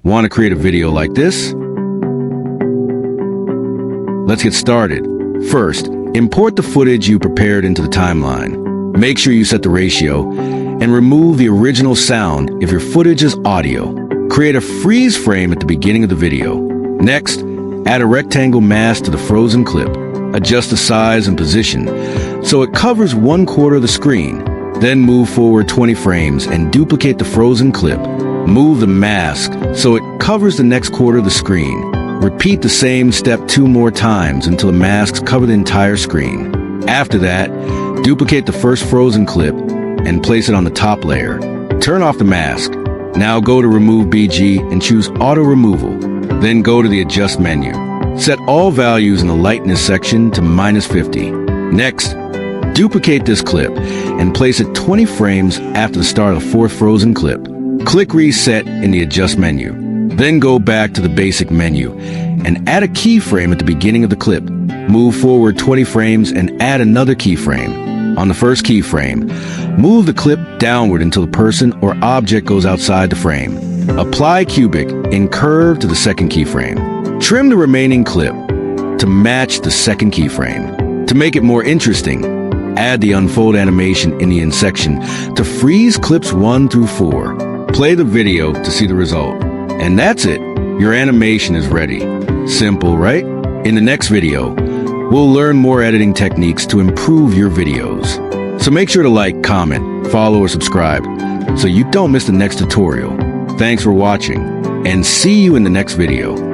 Want to create a video like this? Let's get started. First, import the footage you prepared into the timeline. Make sure you set the ratio and remove the original sound if your footage is audio. Create a freeze frame at the beginning of the video. Next, add a rectangle mask to the frozen clip. Adjust the size and position so it covers 1/4 of the screen. Then move forward 20 frames and duplicate the frozen clip. Move the mask so it covers the next quarter of the screen. Repeat the same step 2 more times until the masks cover the entire screen. After that, duplicate the first frozen clip and place it on the top layer. Turn off the mask. Now go to Remove BG and choose Auto Removal. Then go to the Adjust menu. Set all values in the lightness section to -50. Next, duplicate this clip and place it 20 frames after the start of the 4th frozen clip. Click Reset in the Adjust menu. Then go back to the Basic menu and add a keyframe at the beginning of the clip. Move forward 20 frames and add another keyframe. On the first keyframe, move the clip downward until the person or object goes outside the frame. Apply cubic in curve to the second keyframe. Trim the remaining clip to match the second keyframe. To make it more interesting, add the unfold animation in the end section to freeze clips 1 through 4. Play the video to see the result. And that's it. Your animation is ready. Simple, right? In the next video, we'll learn more editing techniques to improve your videos. So make sure to like, comment, follow, or subscribe so you don't miss the next tutorial. Thanks for watching, and see you in the next video.